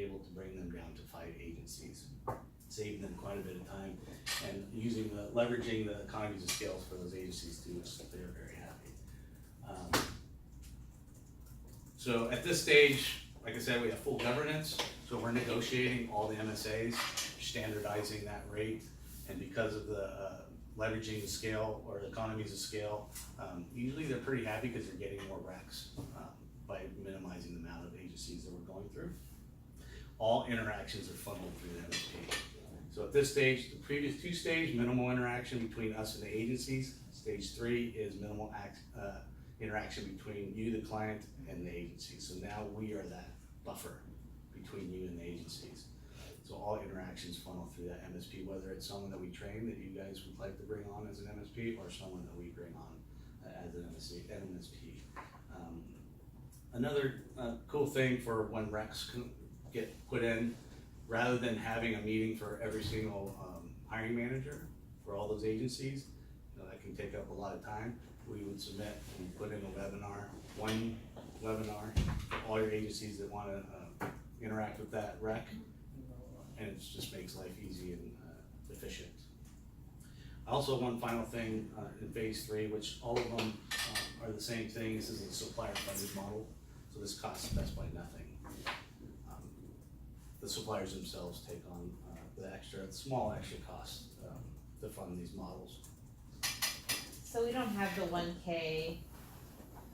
able to bring them down to 5 agencies, saving them quite a bit of time and leveraging the economies of scale for those agencies too. So they're very happy. So at this stage, like I said, we have full governance. So we're negotiating all the MSAs, standardizing that rate, and because of the leveraging the scale or the economies of scale, usually they're pretty happy because they're getting more recs by minimizing the amount of agencies that we're going through. All interactions are funneled through the MSP. So at this stage, the previous 2 stage, minimal interaction between us and the agencies. Stage 3 is minimal interaction between you, the client, and the agency. So now we are that buffer between you and the agencies. So all interactions funnel through that MSP, whether it's someone that we train that you guys would like to bring on as an MSP, or someone that we bring on as an MSP. Another cool thing for when recs get put in, rather than having a meeting for every single hiring manager for all those agencies, that can take up a lot of time. We would submit and put in a webinar, one webinar for all your agencies that want to interact with that rec, and it just makes life easy and efficient. Also, one final thing in phase 3, which all of them are the same thing. This is a supplier funded model, so this costs Best Buy nothing. The suppliers themselves take on the small extra cost to fund these models. So we don't have the 1K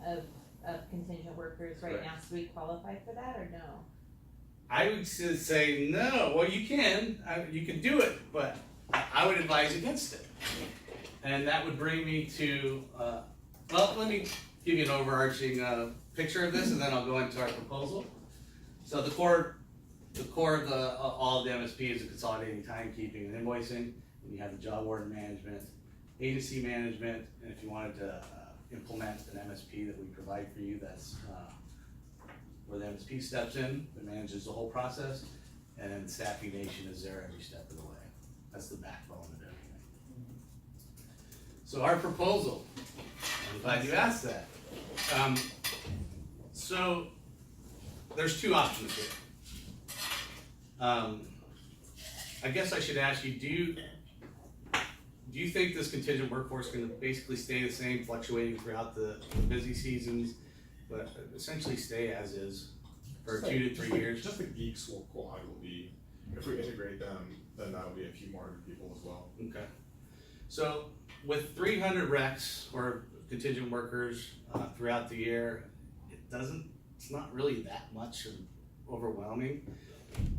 of contingent workers right now, so we qualify for that or no? I would say no. Well, you can do it, but I would advise against it. And that would bring me to, well, let me give you an overarching picture of this, and then I'll go into our proposal. So the core of all of the MSP is the consolidating timekeeping and invoicing, and you have the job order management, agency management, and if you wanted to implement an MSP that we provide for you, that's where the MSP steps in, that manages the whole process, and then Staffing Nation is there every step of the way. That's the backbone of everything. So our proposal, I'm glad you asked that. So there's 2 options here. I guess I should ask you, do you think this contingent workforce is going to basically stay the same, fluctuating throughout the busy seasons, but essentially stay as is for 2 to 3 years? Just the geeks will be, if we integrate them, then that'll be a few more people as well. Okay. So with 300 recs or contingent workers throughout the year, it's not really that much overwhelming.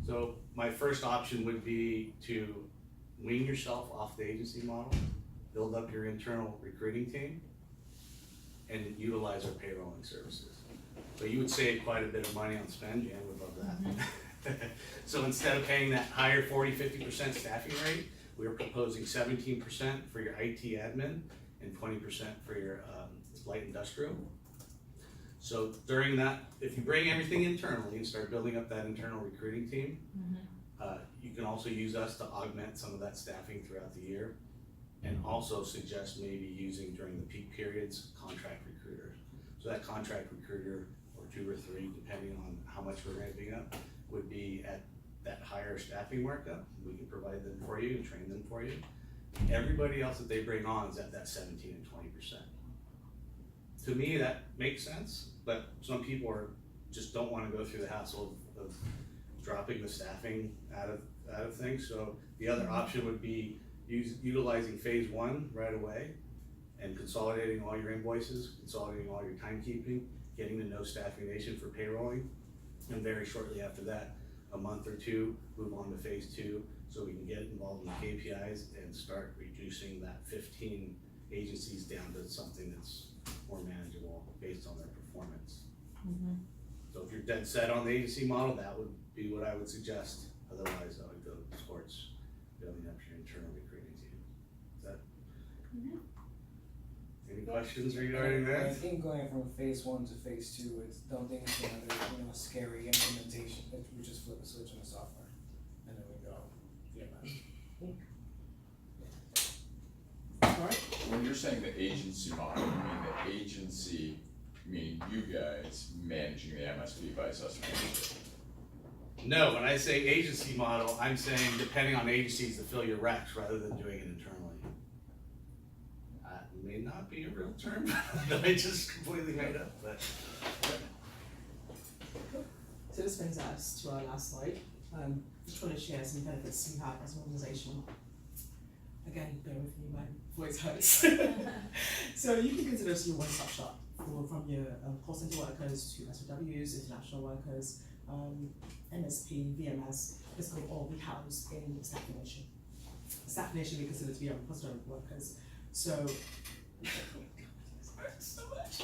So my first option would be to wean yourself off the agency model, build up your internal recruiting team, and utilize our payrolling services. So you would save quite a bit of money on spend. Jan would love that. So instead of paying that higher 40-50% staffing rate, we are proposing 17% for your IT admin and 20% for your light industrial. So during that, if you bring everything internally and start building up that internal recruiting team, you can also use us to augment some of that staffing throughout the year, and also suggest maybe using during the peak periods contract recruiters. So that contract recruiter, or 2 or 3, depending on how much we're ramping up, would be at that higher staffing markup. We can provide them for you and train them for you. Everybody else that they bring on is at that 17 and 20%. To me, that makes sense, but some people just don't want to go through the hassle of dropping the staffing out of things. So the other option would be utilizing phase 1 right away and consolidating all your invoices, consolidating all your timekeeping, getting to know Staffing Nation for payrolling, and very shortly after that, a month or 2, move on to phase 2 so we can get involved in the KPIs and start reducing that 15 agencies down to something that's more manageable based on their performance. So if you're dead set on the agency model, that would be what I would suggest. Otherwise, I would go towards building up your internal recruiting team. Is that? Any questions regarding I that? think going from phase 1 to phase 2, don't think it's another scary implementation. We just flip a switch on the software, and then we go VMS. Alright. When you're saying the agency model, you mean the agency, meaning you guys managing the MSP vice us managing it? No, when I say agency model, I'm saying depending on agencies to fill your recs rather than doing it internally. May not be a real term that I just completely made up, but. So this brings us to our last slide. Just want to share some benefits we have as an organisation. Again, bear with me, my voice hurts. So you can consider us your one-stop shop from your call centre workers to SOWs, international workers, MSP, VMS. This will all be housed in Staff Nation. Staff Nation we consider to be our repository workers. So. So much.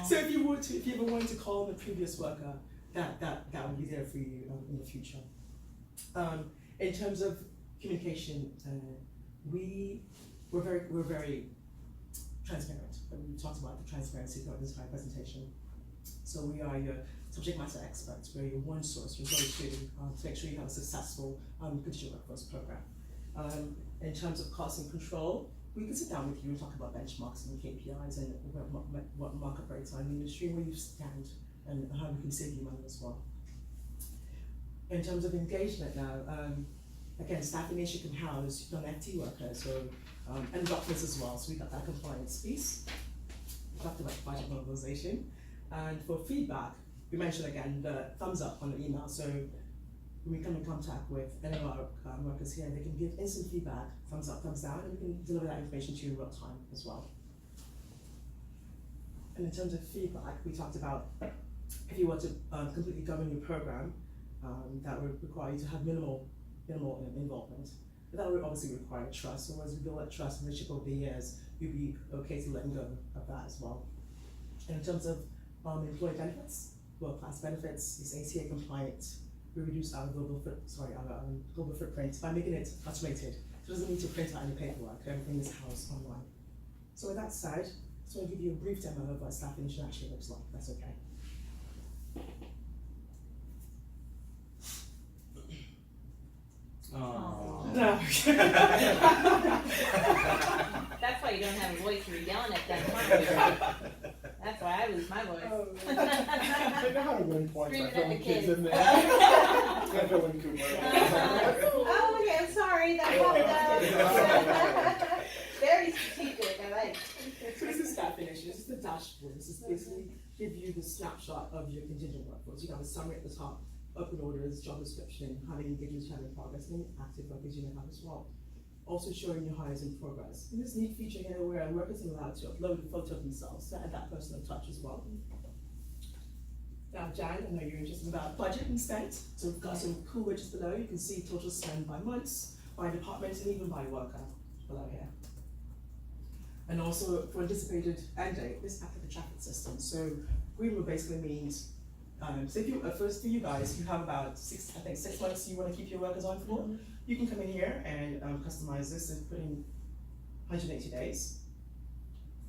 So if you ever want to call the previous worker, that will be there for you in the future. In terms of communication, we're very transparent. We talked about the transparency throughout this entire presentation. So we are your subject matter experts. We're your one source. We're going to make sure you have a successful contingent workforce program. In terms of cost and control, we can sit down with you and talk about benchmarks and KPIs and what market rates are in the industry, where you stand, and how we can save you money as well. In terms of engagement now, again, Staffing Nation can house non-FT workers, and doctors as well, so we got that compliance piece. We talked about budget mobilization. And for feedback, we mentioned again the thumbs up on the email, so when we come in contact with any of our workers here, they can give instant feedback, thumbs up, thumbs down, and we can deliver that information to you in real time as well. And in terms of feedback, we talked about if you want to completely govern your program, that would require you to have minimal involvement. But that would obviously require trust. So as we build that trust and relationship over the years, you'd be okay to letting go of that as well. And in terms of employee benefits, world-class benefits, is ACA compliant. We reduce our global footprint by making it automated. So it doesn't need to print out any paperwork. Everything is housed online. So with that said, I just want to give you a brief demo of what Staffing Nation actually looks like. That's okay. Oh. No. That's why you don't have a voice, you were yelling at them, huh? That's why I lose my voice. I know how to win points by Screaming at throwing the kids kids. in there. I feel like Cooper. Oh, okay, I'm sorry, that popped up. Very strategic, I like. So this is Staffing Nation. This is the dashboard. This is basically give you the snapshot of your contingent workforce. You have a summary at the top, open orders, job description, how many engagements you have in progress, and active workers you may have as well. Also showing your hires in progress. And this neat feature here where workers are allowed to upload a photo of themselves to add that personal touch as well. Now, Jan, I know you're interested about budget and spend. So we've got some cool widgets below. You can see total spend by months, by department, and even by worker below here. And also for anticipated end date, this active tracking system. So green basically means, so if you, first for you guys, you have about 6 months you want to keep your workers on for. You can come in here and customize this and put in 180 days.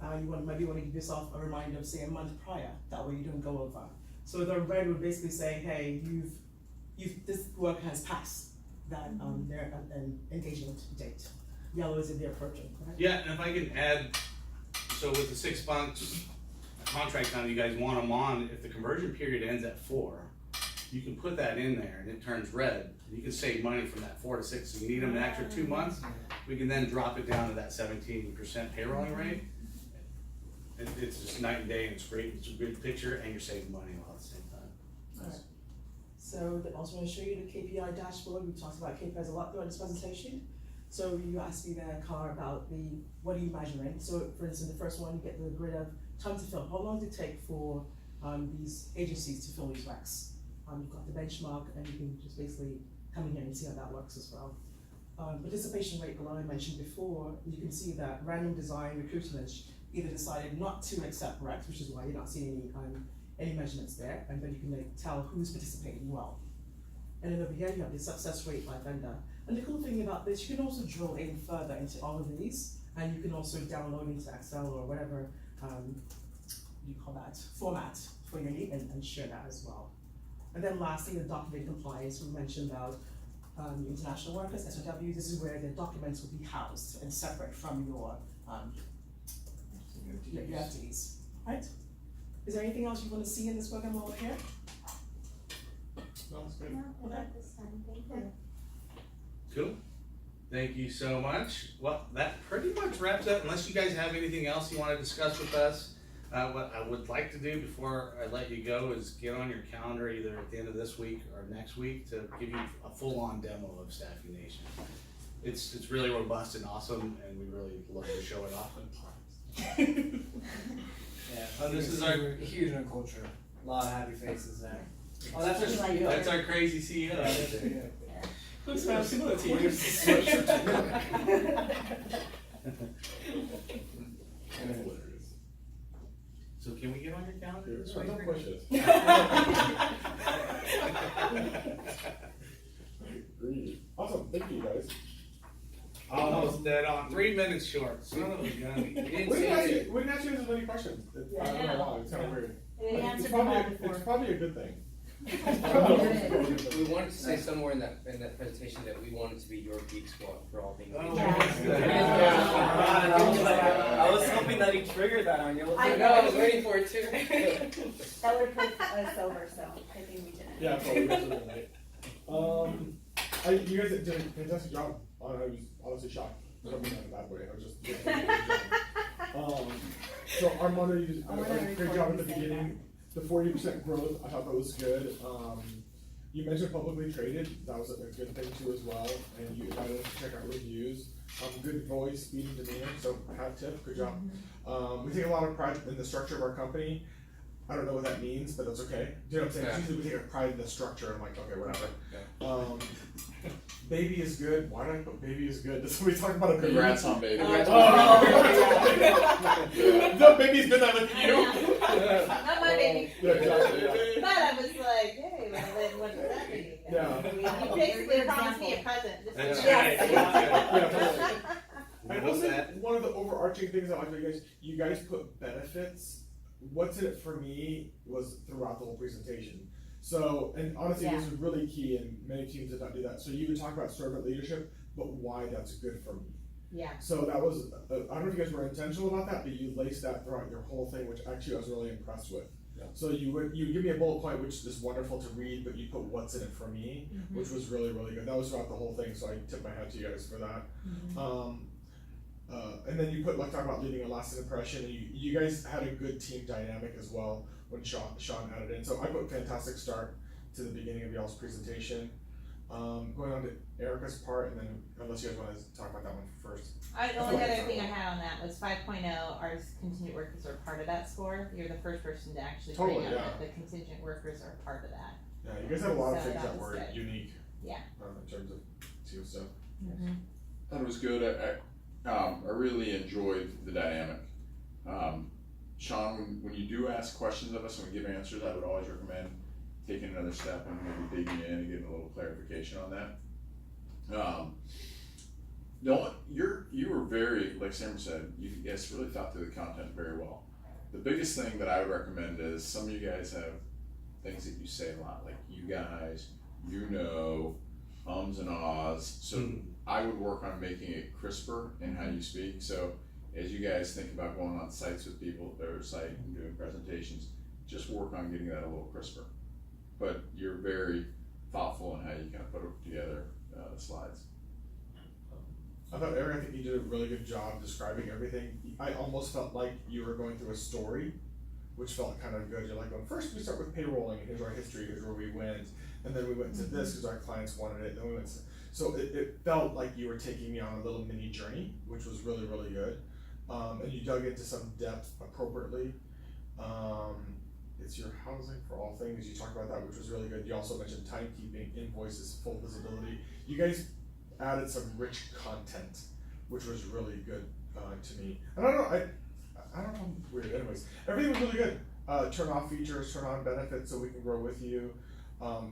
Maybe want to give yourself a reminder of say a month prior, that way you don't go over. So the red would basically say, hey, this work has passed that their engagement date. Yellow is if they're approaching, correct? Yeah, and if I can add, so with the 6 months contract time you guys want them on, if the conversion period ends at 4, you can put that in there and it turns red. You can save money from that 4 to 6. So you need them an extra 2 months, we can then drop it down to that 17% payrolling rate. It's just night and day, and it's great. It's a good picture, and you're saving money all at the same time. Alright. So I also want to show you the KPI dashboard. We talked about KPIs a lot throughout this presentation. So you asked me there, Car, about what are you measuring? So for instance, the first one, you get the grid of time to fill. How long does it take for these agencies to fill these recs? You've got the benchmark, and you can just basically come in here and see how that works as well. Participation rate below I mentioned before, you can see that Random Design Recruiters either decided not to accept recs, which is why you're not seeing any measurements there, and then you can tell who's participating well. And then over here you have the success rate by vendor. And the cool thing about this, you can also drill in further into all of these, and you can also download into Excel or whatever you call that format for your need, and share that as well. And then lastly, the document compliance. We mentioned about international workers, SOWs. This is where the documents will be housed and separate from your FTEs, right? Is there anything else you want to see in this program while we're here? Smells good. No, not at this time, thank you. Cool. Thank you so much. Well, that pretty much wraps up, unless you guys have anything else you wanna discuss with us. What I would like to do before I let you go is get on your calendar either at the end of this week or next week to give you a full-on demo of Staffing Nation. It's really robust and awesome, and we really love to show it off. Yeah. This is our huge in culture. A lot of happy faces there. Oh, that's Just our like CEO. That's our crazy CEO. Who smells similar to you? So can we get on your calendar this Yeah, week? don't push it. Great. Awesome, thank you guys. Almost dead on. 3 minutes short. Son of a gun. We didn't ask you as many questions. I don't know why, it's kinda weird. They It's answered them probably, all it's before. probably a good thing. We wanted to say somewhere in that presentation that we wanted to be your geek squad for all things. Oh, geek. I was hoping that he triggered that on you. I know, I was waiting for it too. That would put us over, so I think we didn't. Yeah, probably was really late. You guys did a fantastic job. I was honestly shocked. I don't mean that in a bad way. I was just. So Armando, you did a great job at the beginning. The 40% growth, I thought that was good. You mentioned publicly traded. That was a good thing too as well. And you invited us to check out reviews. Good voice, speed, and demeanor. So hat tip, good job. We take a lot of pride in the structure of our company. I don't know what that means, but that's okay. Do you know what I'm saying? Yeah. Usually we take a pride in the structure. I'm like, okay, whatever. Baby is good. Why did I put baby is good? Did somebody talk about a baby? Congrats on baby. No, baby's good. I look at you. Not my baby. Yeah, exactly. Yeah. But I was like, hey, well, then what does that mean? Yeah. You basically promised me a present. That's Just- right. I will say one of the overarching things I like about you guys put benefits. What's in it for me was throughout the whole presentation. So, and honestly, this is really key, and many teams did not do that. So you would talk about servant leadership, but why that's good for me. Yeah. So that was, I don't know if you guys were intentional about that, but you laced that throughout your whole thing, which actually I was really impressed with. Yeah. So you give me a bullet point, which is wonderful to read, but you put what's in it for me, which was really, really good. That was throughout the whole thing, so I tip my hat to you guys for that. And then you put, like, talk about leaving a lasting impression, and you guys had a good team dynamic as well when Sean added in. So I put fantastic start to the beginning of y'all's presentation. Going on to Erica's part, and then unless you guys want to talk about that one first. The only other thing I had on that was 5.0, our contingent workers are part of that score. You're the first person to actually bring Totally, up yeah. that the contingent workers are part of that. Yeah, you guys had a lot of So things that that was were good. unique. Yeah. In terms of team stuff. That was good. I really enjoyed the dynamic. Sean, when you do ask questions of us and we give answers, I would always recommend taking another step and maybe digging in and getting a little clarification on that. You were very, like Sam said, you guys really thought through the content very well. The biggest thing that I would recommend is some of you guys have things that you say a lot, like you guys, ums and ahs. So I would work on making it crisper in how you speak. So as you guys think about going on sites with people, their site and doing presentations, just work on getting that a little crisper. But you're very thoughtful in how you kind of put together the slides. I thought, Eric, I think you did a really good job describing everything. I almost felt like you were going through a story, which felt kind of good. You're like, well, first we start with payrolling, and here's our history, here's where we went, and then we went to this because our clients wanted it, then we went to, so it felt like you were taking me on a little mini journey, which was really, really good. And you dug into some depth appropriately. It's your housing for all things. You talked about that, which was really good. You also mentioned timekeeping, invoices, full visibility. You guys added some rich content, which was really good to me. And I don't know, I'm weird. Anyways, everything was really good. Turn off features, turn on benefits so we can grow with you.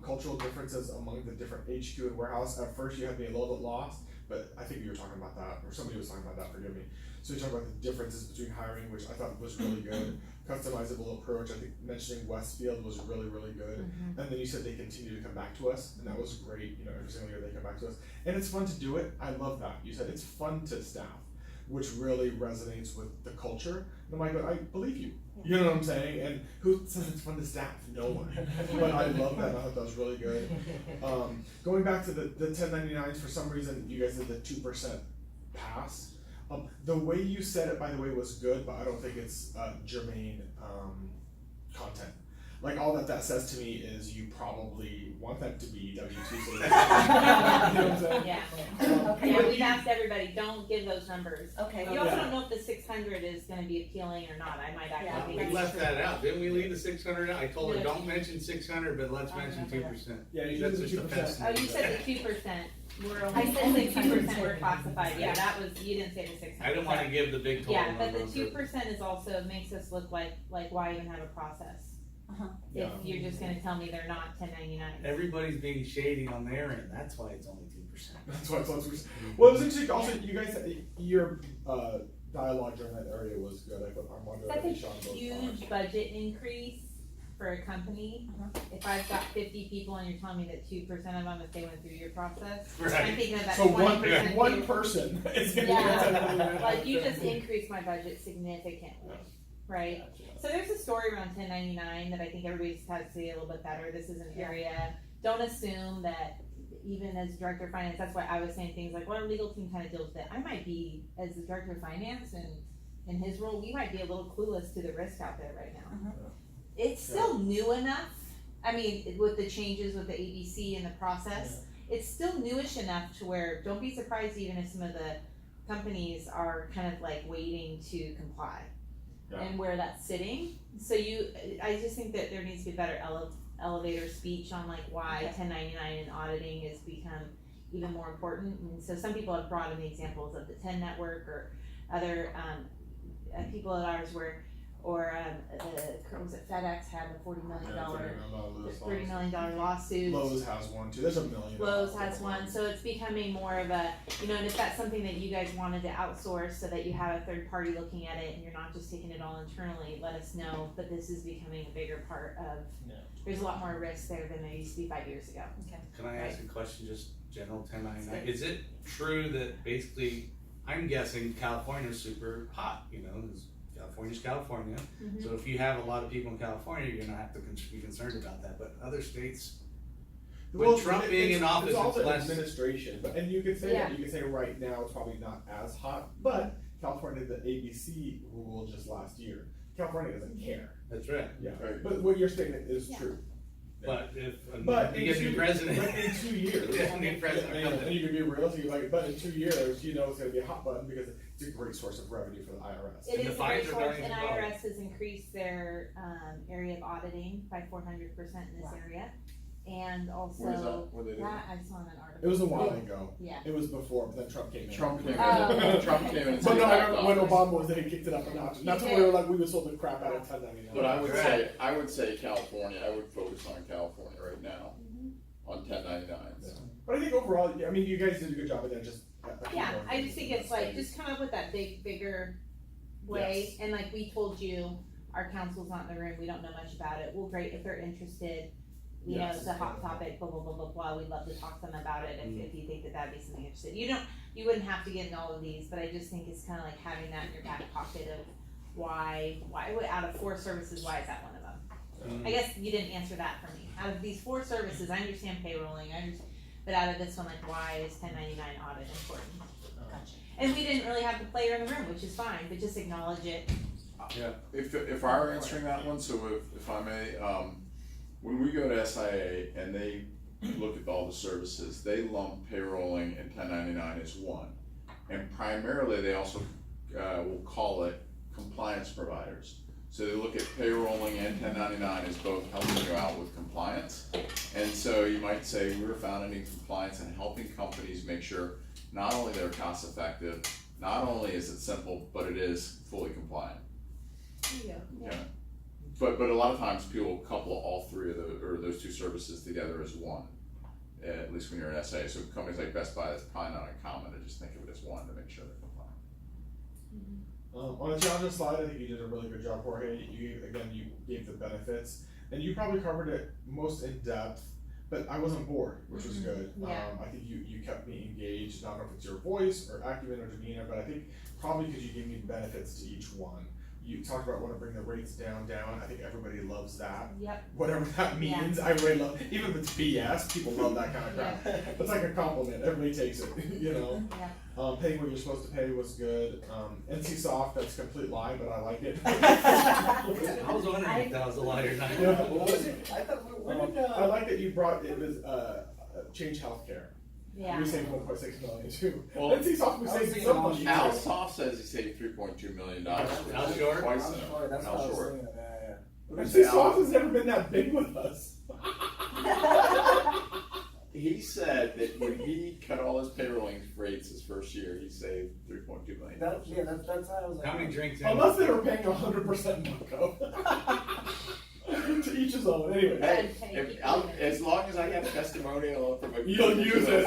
Cultural differences among the different HQ and warehouse. At first you had me a little bit lost, but I think you were talking about that, or somebody was talking about that, forgive me. So you talked about the differences between hiring, which I thought was really good. Customizable approach, I think mentioning Westfield was really, really good. And then you said they continue to come back to us, and that was great. You know, every single year they come back to us. And it's fun to do it. I love that. You said it's fun to staff, which really resonates with the culture I'm like, I believe you. You know what I'm saying? And who says it's fun to staff? No one. But I love that. I thought that was really good. Going back to the 1099s, for some reason you guys did the 2% pass. The way you said it, by the way, was good, but I don't think it's germane content. Like all that says to me is you probably want that to be W2. So you know what I'm saying? Yeah. Okay. Yeah, we've asked everybody, don't give those numbers. Okay. You also don't know if the 600 is gonna be appealing or not, I might Yeah. actually We be. left that out, didn't we leave the 600 out? I told her, No. don't mention 600, but let's mention 2%. Yeah, you That's did just the a 2%. Oh, you said the 2%, we're I only, said only 600. 2% were classified, yeah, that was, you didn't say the 600. I didn't wanna give the big total Yeah, but number. the 2% is also, makes us look like why even have a process? Uh-huh. If you're just gonna tell me they're not 1099. Everybody's being shady on their end, that's why it's only 2%. That's why it's on 2%. Well, it was interesting. Also, you guys, your dialogue during that area was good. I put Armando That's a and Sean both on. huge budget increase for a company. If I've got 50 people and you're telling me that 2% of them, if they went through your process, I'm Right. thinking of that So 20%. one person is gonna Yeah. get Like you just increased my budget significantly, right? So there's a story around 1099 that I think everybody just has to see a little bit better. This is an area, don't assume that even as director of finance, that's why I was saying things like, well, our legal team kind of deals with it. I might be, as the director of finance and in his role, we might be a little clueless to the risk out there right now. It's still new enough, I mean, with the changes with the ABC and the process, it's still newish enough to where, don't be surprised even if some of the companies are kind of like waiting to comply. Yeah. And where that's sitting, so I just think that there needs to be better elevator speech on like why 1099 and auditing has become even more important. And so some people have brought in the examples of the 10 network or other people at ours where, or was it FedEx had a $40 million lawsuit. Lowe's has one too. There's a million. Lowe's has one, so it's becoming more of a, and if that's something that you guys wanted to outsource so that you have a third party looking at it and you're not just taking it all internally, let us know, but this is becoming a bigger part of, there's a lot more risk there than there used to be 5 years ago. Can I ask a question, just general 1099? Is it true that basically, I'm guessing California's super hot, California's California. Mhm. So if you have a lot of people in California, you're gonna have to be concerned about that, but other states, with Trump being in office, it's also it's less. administration. But and you could say Yeah. you could say right now it's probably not as hot, but California did the ABC rule just last year. California doesn't care. That's right. Yeah. Right. But what you're saying is Yeah. true. But if, But you get a new president. But in 2 years. Yeah, new president comes And in. you can be realistic, but in 2 years, it's gonna be a hot button because it's a great source of revenue for the IRS. It And the is a fines great are source, going and as well. IRS has increased their area of auditing by 400% in this area. And also, What is that? What they do? that I saw in an article. It was a while ago. Yeah. It was before, but then Trump came in. Trump came in, Oh. Trump came in and But said no, I back remember when office. Obama was there, he kicked it up a notch. That's when we were like, we would sold the crap out of 1099. But I would Right. say California, I would focus on California right now, on 1099s. But I think overall, I mean, you guys did a good job of that. Just Yeah, I just think it's like, just come up with that bigger way, and like we told you, our council's not in the room, we don't know much about it, well, great, if they're interested, Yes. it's a hot topic, blah, blah, blah, blah, blah, we'd love to talk to them about it, if you think that that'd be something interested. You wouldn't have to get into all of these, but I just think it's kinda like having that in your back pocket of why, out of 4 services, why is that one of them? I guess you didn't answer that for me, out of these 4 services, I understand payrolling, but out of this one, like, why is 1099 audit important? Gotcha. And we didn't really have the player in the room, which is fine, but just acknowledge it. If I were answering that one, so if I may, when we go to SIA and they look at all the services, they lump payrolling and 1099 as one. And primarily, they also will call it compliance providers. So they look at payrolling and 1099 as both helping you out with compliance. And so you might say we were founded in compliance and helping companies make sure not only they're cost effective, not only is it simple, but it is fully compliant. Yeah. But a lot of times people couple all 3 of those 2 services together as one. At least when you're an SA. So companies like Best Buy, that's probably not uncommon to just think of it as one to make sure they're compliant. On the challenger slide, I think you did a really good job, Jorge. You gave the benefits, and you probably covered it most in depth. But I wasn't bored, which was good. Yeah. I think you kept me engaged. I don't know if it's your voice or acumen or demeanor, but I think probably because you gave me benefits to each one. you talked about wanting to bring the rates down. I think everybody loves that. Yep, Whatever that means, I really love, even if it's BS, people love that kind of crap. It's like a compliment, everybody takes it, you know? yeah. Paying what you're supposed to pay was good. NCSoft, that's a complete lie, but I like it. I was wondering if that was a lie or not. Yeah. What was it? I thought, when did, I like that you brought, it was, change healthcare. Yeah. We saved 1.6 million too. Well, NCSoft, we I was saved thinking some Al money. Al too. Soft says he saved $3.2 million. Al Shore? Twice I'm in sure, that's Al what I was Shore. thinking of, yeah. What did he say, NCSoft Al? has never been that big with us. He said that when he cut all his payrolling rates his first year, he saved $3.2 million. That's how I was like. How many drinks? Unless they were paying 100% Marco. To each his own, anyway. Hey, as long as I have testimonial from a. You'll use it.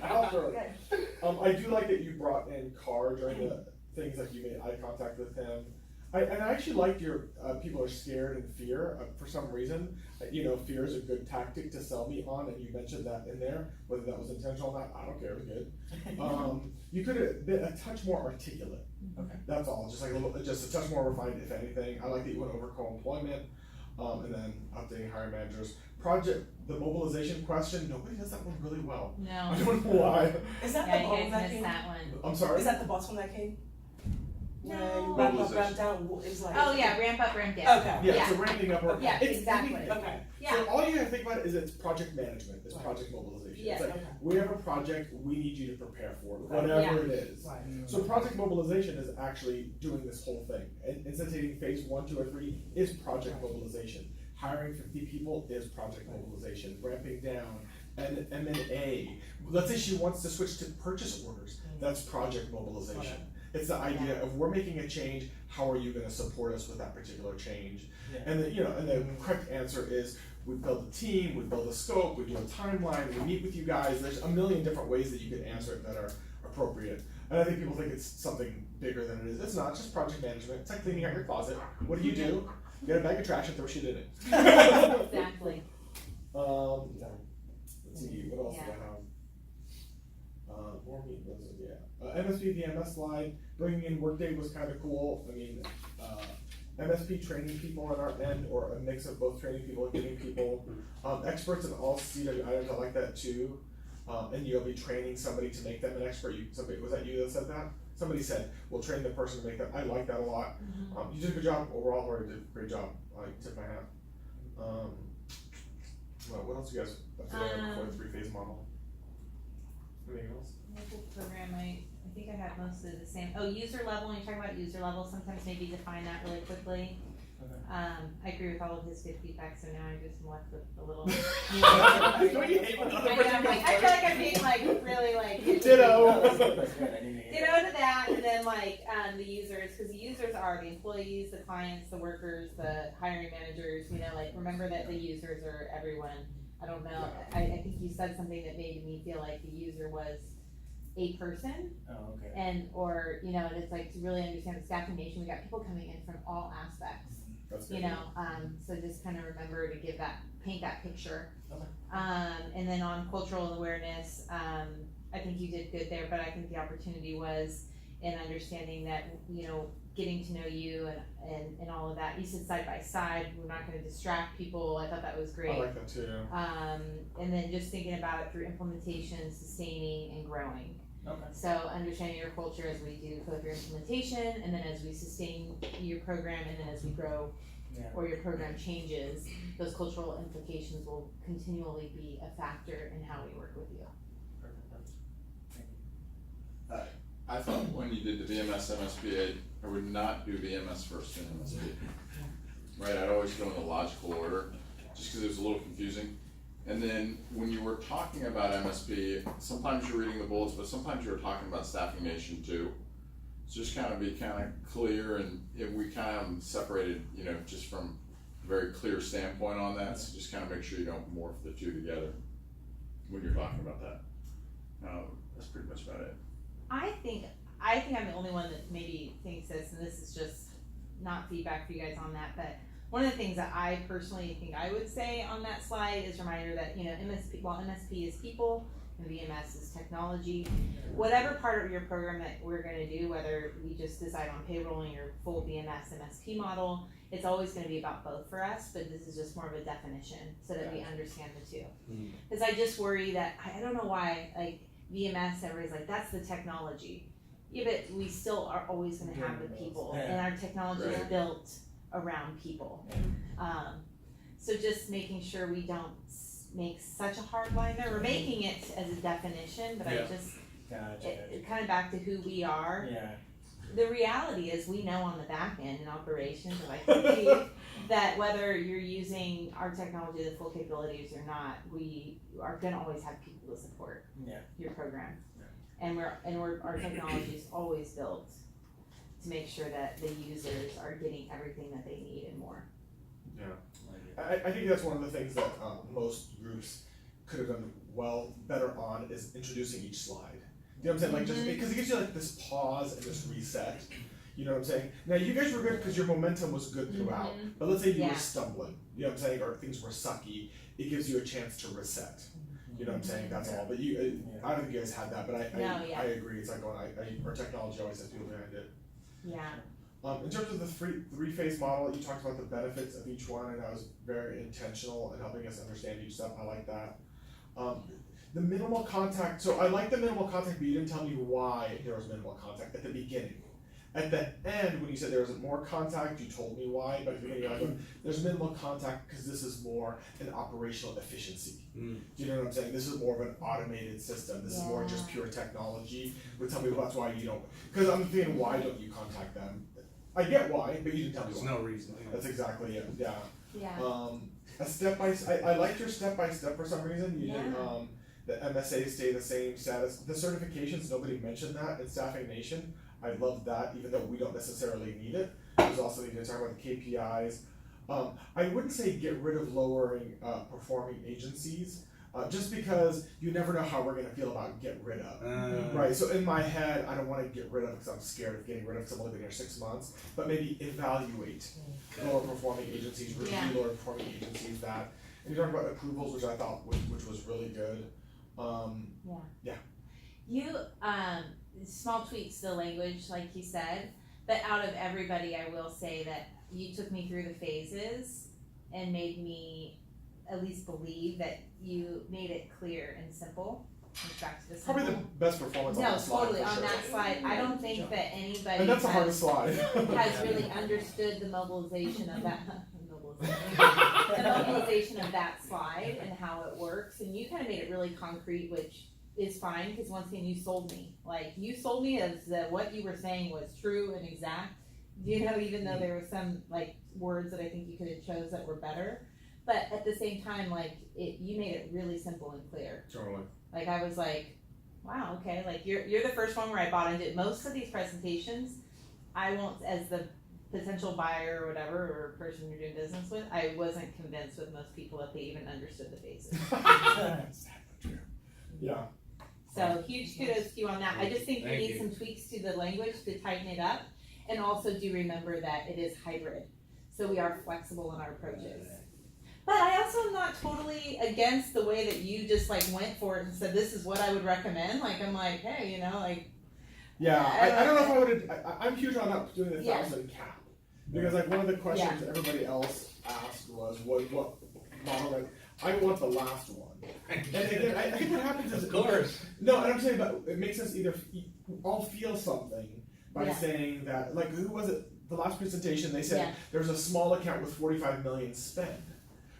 I'll throw it. Good. I do like that you brought in Carr during the things like you made eye contact with him. And I actually liked your people are scared and fear for some reason. You know, fear is a good tactic to sell me on, and you mentioned that in there. Whether that was intentional or not, I don't care. It was good. You could have been a touch more articulate. Okay. That's all. Just like just a touch more refined, if anything. I like that you went over co-employment, and then updating hiring managers. The mobilization question. Nobody does that one really well. I No, don't know why. Is that yeah, the you bottom guys that missed came? that one. I'm sorry. Is that the bottom that came? No. When ramp up, Mobilization. ramp down, is like. Oh, yeah, ramp up, ramp down. Okay. Yeah, Yeah. so ramping up. Yeah, it's exactly. anything. Okay. Yeah, So all you gotta think about is it's project management, it's Right. project mobilization. Yeah. It's like, Okay. we have a project, we need you to prepare for it, Right. whatever it is. Right. So project mobilization is actually doing this whole thing. And instead of taking phase 1, 2, or 3 is project mobilization. Hiring 50 people is project mobilization. Ramping down, and M&A. Let's say she wants to switch to purchase orders, that's project mobilization. Okay. It's the idea of we're making a change, how are you gonna support us with that particular change? Yeah. And the correct answer is we build a team, we build a scope, we do a timeline, we meet with you guys. There's a million different ways that you can answer it that are appropriate. And I think people think it's something bigger than it is. It's not, it's just project management. It's like cleaning out your closet. What do? Get a bag of trash and throw shit in it. exactly. Let's see, what else do I have? More meat, what is it? Yeah. MSP VMS slide, bringing in Workday was kind of cool. I mean, MSP training people on our end, or a mix of both training people and giving people, experts in all CW items, I like that too. And you'll be training somebody to make them an expert. Was that you that said that? Somebody said, we'll train the person to make them, I like that a lot. You did a good job overall, or you did a great job, I tip my hat. Well, what else you guys up to there before the 3-phase model? Anything else? Local program, I think I had most of the same. Oh, user level, when you talk about user level, sometimes maybe define that really quickly. Okay. I agree with all of his good feedback, so now I'm just left with a little. Don't you hate when the other person I goes feel like I'm being like, really like. Ditto. That's good, I didn't hear Ditto to that, and then like, the users, cause the users are the employees, the clients, the workers, the hiring managers, like, remember that the users are everyone. I don't know, I think you said something that made me feel like the user was a person, Oh, okay. and, or, and it's like to really understand the staffing nation, we got people coming in from all aspects. That's good. So just kind of remember to paint that picture. Okay. And then on cultural awareness, I think you did good there, but I think the opportunity was in understanding that, getting to know you and all of that. You said side by side, we're not gonna distract people, I thought that was great. I like that too. And then just thinking about it through implementation, sustaining, and growing. Okay. So understanding your culture as we do go through implementation, and then as we sustain your program, and then as we grow, Yeah. or your program changes, those cultural implications will continually be a factor in how we work with you. Perfect. Thank you. I thought when you did the VMS MSP, I would not do VMS first in MSP. Right, I'd always go in the logical order, just because it was a little confusing. And then when you were talking about MSP, sometimes you're reading the bullets, but sometimes you were talking about Staffing Nation too. So just kind of be kind of clear, and we kind of separated, just from a very clear standpoint on that. So just kind of make sure you don't morph the two together when you're talking about that. That's pretty much about it. I think I'm the only one that maybe thinks this, and this is just not feedback for you guys on that, but one of the things that I personally think I would say on that slide is a reminder that, MSP, while MSP is people, and VMS is technology. Whatever part of your program that we're gonna do, whether we just decide on payrolling or full VMS MSP model, it's always gonna be about both for us, but this is just more of a definition so that we understand the two. Mm. Cause I just worry that, I don't know why, like VMS, everybody's like, that's the technology. Yeah, but we still are always gonna have the people, and our technology is Right. built around people. So just making sure we don't make such a hard line there, we're making it as a definition, but I Yeah. just, Gotcha. it kind of back to who we are. Yeah. The reality is, we know on the back end in operations, if I can be, that whether you're using our technology, the full capabilities or not, we are gonna always have people to support Yeah. your program. Yeah. And our technology is always built to make sure that the users are getting everything that they need and more. I think that's one of the things that most groups could have done better on is introducing each slide. You know what I'm saying? Like just because it gives you like this pause and this reset. You know what I'm saying? Now you guys were good because your momentum was good throughout. But let's say you Yeah. were stumbling. You know what I'm saying? Or things were sucky. It gives you a chance to reset. You know what I'm saying? That's all. But you, I don't think you guys had that. But No, yeah. I agree. It's like our technology always has people behind it. Yeah. In terms of the three-phase model, you talked about the benefits of each one, and that was very intentional in helping us understand each step. I like that. The minimal contact, so I like the minimal contact, but you didn't tell me why there was minimal contact at the beginning. At the end, when you said there was more contact, you told me why, but at the beginning, you're like, there's minimal contact because this is more an operational efficiency. Mm. Do you know what I'm saying? This is more of an automated system. This is more just pure technology. But tell me that's why you don't, because I'm thinking, why don't you contact them? I get why, but you didn't tell me There's why. no reason. That's exactly it, yeah. Yeah. A step by, I liked your step by step for some reason, you did, the MSAs stay the same status, the certifications, nobody mentioned that in Staffing Nation, I loved that, even though we don't necessarily need it, there's also need to talk about the KPIs. I wouldn't say get rid of lowering, performing agencies, just because you never know how we're gonna feel about get rid of. Right, so in my head, I don't wanna get rid of because I'm scared of getting rid of because I've only been here 6 months, but maybe evaluate lower performing agencies, review Yeah. lower performing agencies that, and you talked about approvals, which I thought which was really good. You, small tweaks to the language, like you said, but out of everybody, I will say that you took me through the phases and made me at least believe that you made it clear and simple. Back to the simple. Probably the best performance on No, that slide totally, for on sure. that slide, I don't think that anybody And that's the hardest slide. has really understood the mobilization of that, the mobilization of that slide and how it works, and you kind of made it really concrete, which is fine, because once again, you sold me. Like, you sold me as that what you were saying was true and exact, you know, even though there were some, like, words that I think you could have chose that were better, but at the same time, like, you made it really simple and clear. Totally. Like, I was like, wow, okay, like, you're the first one where I bought into it. Most of these presentations, I won't, as the potential buyer or whatever, or person you're doing business with, I wasn't convinced with most people that they even understood the basis. Yeah. So huge kudos to you on that. I just think we Thank need you. some tweaks to the language to tighten it up. And also do remember that it is hybrid. So we are flexible in our approaches. But I also am not totally against the way that you just like went for it and said, this is what I would recommend. Like, I'm like, hey, you know, like. Yeah, I don't know if I would, I'm huge on not doing the Yeah. 1,000 cap. Because like one of the questions everybody else asked was, what model, like, I want the last one. And again, I think what happens is. Of course. No, and I'm saying, but it makes us either all feel something by Yeah. saying that, like, who was it? The last presentation, they said Yeah. there's a small account with 45 million spent.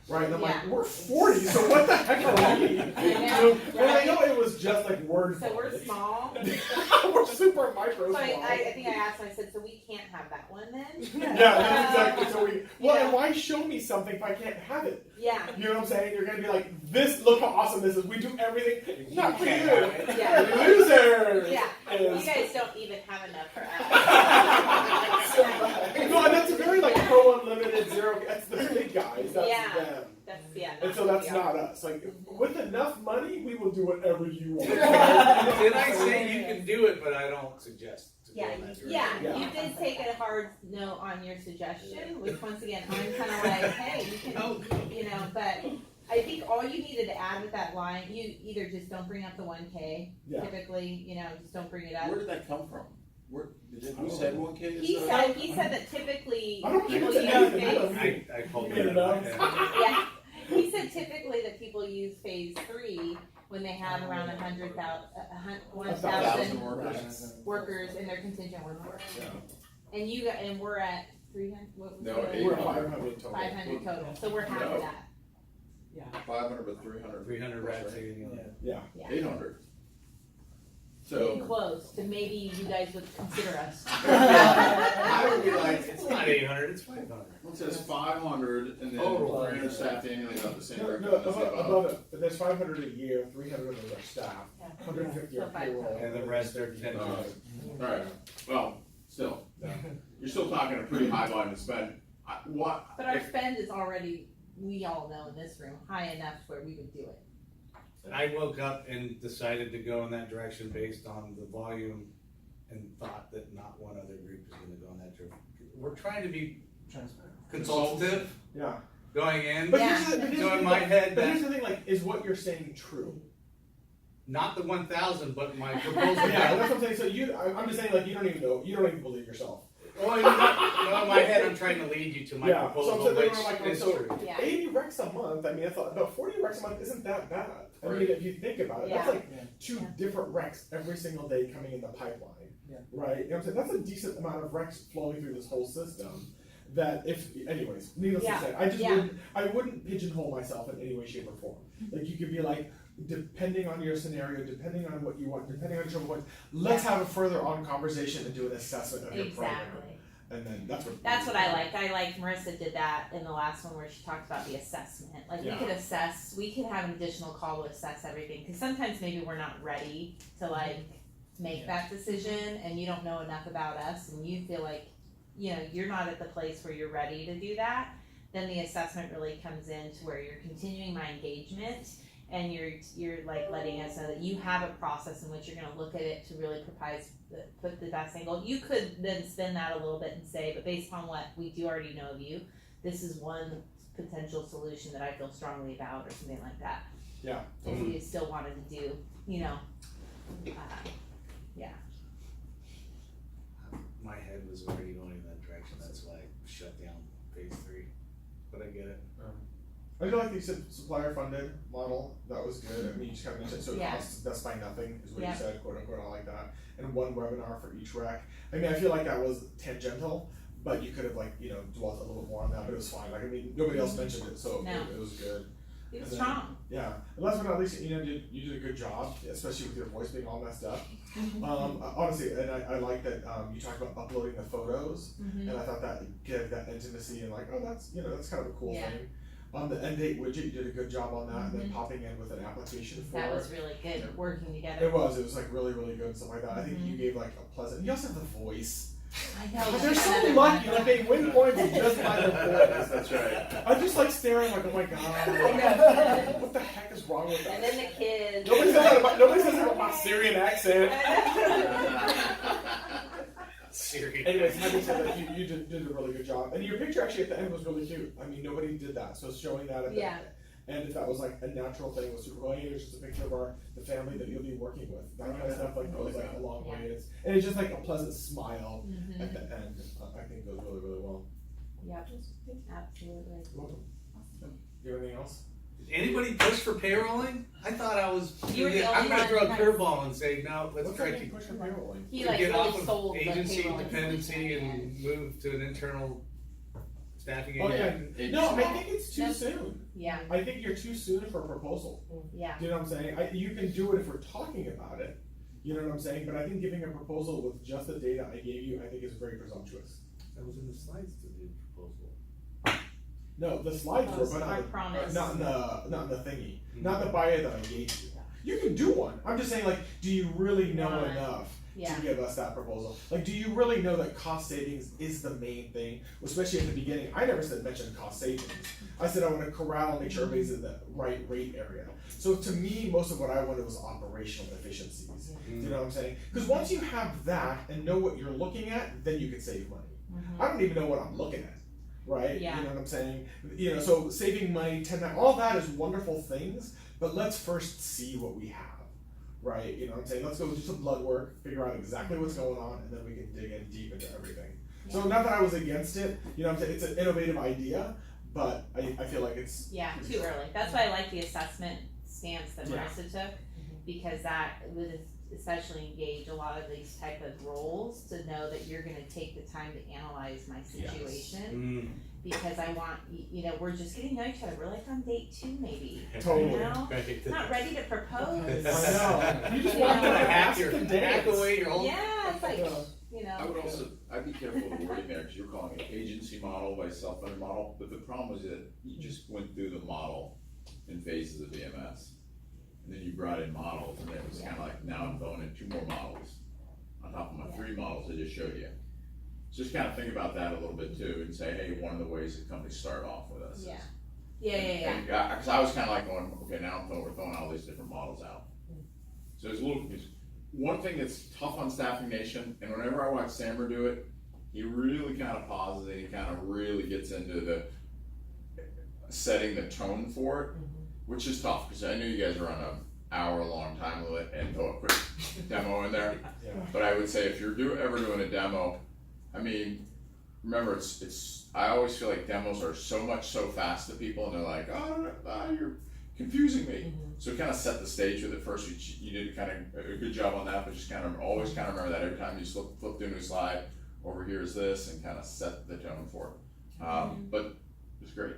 Right, and I'm Yeah. like, we're 40, so what the heck are we? I know, Well, I right? know it was just like word So we're vomit. small. We're super micro So I small. think I asked, I said, so we can't have that one then? Yeah, that's exactly. So we. Well, Yeah. and why show me something if I can't have it? Yeah. You know what I'm saying? You're gonna be like, this. Look how awesome this is. We do everything. Not for you. Yeah. You losers. Yeah. Is- You guys don't even have enough for us. No, and that's a very like pro unlimited zero. That's the big guys. That's Yeah. them. And so that's not us. Like with enough money, we will do whatever you want. Did I say you can do it, but I don't suggest to go Yeah, in that direction. yeah, you did take a hard note on your suggestion, which once again, I'm kind of like, hey, you can, you know, but I think all you needed to add with that line, you either just don't bring up the 1K, Yeah. typically, you know, just don't bring it up. Where did that come from? Who said 1K? He said that typically I don't people think use it's phase, anything. I pulled Get it it up. up. yeah, he said typically that people use phase 3 when they have around 1,000 workers. workers in their contingent workforce. Yeah. And we're at 300, what was No, it? We're at 500 total. 500 total, so we're half No. of that. Yeah. 500 but 300. 300 racks, Right. Yeah. 800. Getting So, close to maybe you guys would consider us. I would be like, It's not 800, it's 500. it says 500 and then Total. 300 staff annually about the same. No, record no, as the above it, but there's 500 a year, 300 of those are staff, Yeah. 150 are So 500. payroll. And the rest are contingent. Alright, well, still, Yeah. you're still talking a pretty high volume to spend. But our spend is already, we all know in this room, high enough where we would do it. I woke up and decided to go in that direction based on the volume and thought that not one other group is gonna go in that direction. We're trying to be Transparent. consultative Yeah. going in, But Yeah. here's the, but here's so the in thing, my head but that, here's the thing, like, is what you're saying true? not the 1,000, but my proposal. Yeah, that's what I'm saying, so I'm just saying, like, you don't even believe yourself. Well, in my head, I'm trying to lead you to my Yeah, so I'm proposal, sitting there which like, is so true. Yeah. 80 recs a month, I mean, I thought, about 40 recs a month isn't that bad. I mean, if you think about it, that's Yeah. like Yeah. 2 different recs every single day coming in the pipeline. Yeah. Right? You know what I'm saying? That's a decent amount of recs flowing through this whole system. That anyways, needless Yeah. to say, Yeah. I wouldn't pigeonhole myself in any way, shape, or form. Like, you could be like, depending on your scenario, depending on what you want, depending on your points, let's have a further on conversation and do an assessment of your program. Exactly. And then that's what I liked. I liked Marissa did that in the last one where she talked about the assessment. Like Yeah. we could assess, we could have an additional call to assess everything. Cause sometimes maybe we're not ready to like make that decision and you don't know enough about us and you feel like, you know, you're not at the place where you're ready to do that. Then the assessment really comes in to where you're continuing my engagement and you're like letting us know that you have a process in which you're gonna look at it to really put the best angle. You could then spin that a little bit and say, but based on what we do already know of you, this is one potential solution that I feel strongly about or something like that. Yeah. If you still wanted to do, you know, yeah. My head was already going in that direction, that's why I shut down phase 3, but I get it. I feel like you said supplier funded model, that was good, I mean, you just kind of mentioned, so it Yeah. costs death by nothing, is what Yeah. you said, quote unquote, I like that. And one webinar for each rec, I mean, I feel like that was tangential, but you could have like, you know, dwelt a little bit more on that, but it was fine, like, I mean, nobody else mentioned it, so No. it was good. It was And then- strong. Yeah, and last but not least, you know, you did a good job, especially with your voice being all messed up. Honestly, and I like that, you talked about uploading the photos, Mm-hmm. and I thought that gave that intimacy and like, oh, that's, you know, that's kind of a cool Yeah. thing. On the end date widget, you did a good job on that, and then Mhm. popping in with an application for That it. was really good Yeah. working together. It was like really, really good and stuff like that. I think Mhm. you gave like a pleasant, you also have the voice. I know. But they're so another lucky, one. like they win points just by their voice. That's right. I'm just like staring like, oh my god, what the heck is wrong with And us? then the kids. Nobody says that about my Syrian accent. Siri. Anyways, having said that, you did a really good job, and your picture actually at the end was really cute. I mean, nobody did that, so showing that at the Yeah. and if that was like a natural thing was super cool. Here's just a picture of the family that you'll be working with. That kind of stuff like goes like a long way. And it's just like a pleasant smile Mhm. at the end. I think goes really, really well. Yep, absolutely. You're welcome. You have anything else? Did anybody push for payrolling? I thought I was, You were the I'm only gonna one throw a that- curveball and say, no, let's What's try that to mean, push for payrolling? He to like get really off sold of the agency payroll dependency solution. and move to an internal staffing Oh agent. yeah. No, I think it's too No. soon. Yeah, I think you're too soon for a proposal. yeah. Do you know what I'm saying? You can do it if we're talking about it. You know what I'm saying? But I think giving a proposal with just the data I gave you, I think is very presumptuous. That was in the slides to do proposal. No, the slides were, but I promise. not in the thingy, Mhm. not the bio that I gave you. You can do one. I'm just saying, like, do you really know Right. enough Yeah. to give us that proposal? Like, do you really know that cost savings is the main thing? Especially at the beginning, I never said mention cost savings. I said I want to corral and make sure everybody's in the right rate area. So to me, most of what I wanted was operational efficiencies. Do you know what I'm saying? Because once you have that and know what you're looking at, then you can save money. Mhm. I don't even know what I'm looking at. right? Yeah. You know what I'm saying? You know, so saving money, all that is wonderful things, but let's first see what we have, right? You know what I'm saying? Let's go do some blood work, figure out exactly what's going on, and then we can dig in deep into everything. So not that I was against it, you know what I'm saying? It's an innovative idea, but I feel like it's Yeah, too early. That's why I like the assessment stance that Yeah. Marissa took, because that would especially engage a lot of these type of roles to know that you're gonna take the time to analyze my situation. Because I want, you know, we're just getting to know each other. We're like on date 2 maybe, Totally. you know? Right. Not ready to propose. I know. You just You want know, to hack ask your the hack dance. away your old. Yeah, it's like, you I know, would also, I'd be careful with the wording there, cause you're calling it agency model by self-funded model, but the problem is that you just went through the model in phases of VMS. And then you brought in models, and it was kinda like, now I'm throwing in 2 more models on top of my 3 models I just showed you. So just kinda think about that a little bit too, and say, hey, one of the ways that companies start off with us is. Yeah. Yeah. And, cause I was kinda like going, okay, now we're throwing all these different models out. So there's a little, one thing that's tough on Staffing Nation, and whenever I watch Sammer do it, he really kinda pauses and he kinda really gets into the setting the tone for it, which is tough, cause I know you guys are on an hour-long time limit and throw a quick demo in there. Yeah. But I would say if you're ever doing a demo, I mean, remember, I always feel like demos are so fast to people and they're like, oh, you're confusing me. So kind of set the stage with it first. You did kind of a good job on that, but just kind of always kind of remember that every time you flip through a new slide, over here is this, and kind of set the tone for it. But it was great.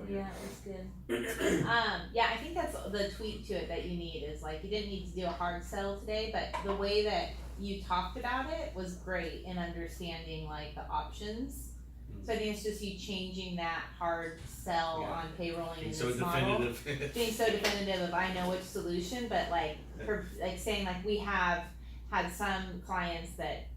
Yeah, it was good. Yeah, I think that's the tweak to it that you need is like, you didn't need to do a hard sell today, but the way that you talked about it was great in understanding like the options. So I think it's just you changing that hard sell Yeah. on payrolling in Being this so model. definitive. Being so definitive of I know which solution, but like, like saying like we have had some clients that,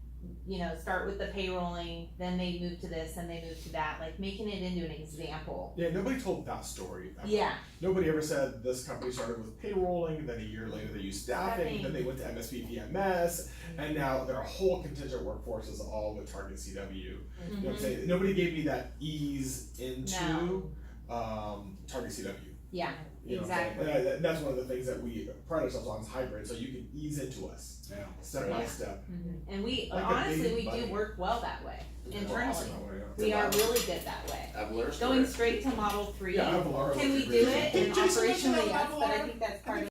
you know, start with the payrolling, then they move to this, and they move to that, like making it into an example. Yeah, nobody told that story ever. Yeah, Nobody ever said this company started with payrolling, then a year later they used staffing, then they went to MSP VMS, and now their whole contingent workforce is all with Target CW. You know what I'm saying? Nobody gave me that ease into Target CW. yeah, You know what I'm exactly. saying? And that's one of the things that we pride ourselves on is hybrid, so you can ease into us Yeah. step by Yeah. step. And we, Like a honestly, big we buddy. do work well that way, We're internally. awesome that way, yeah. We are really good that way. Avalara Going straight to Model 3, Yeah, I have a lot of can we work do to it? do. And operationally, yes, but I think that's part of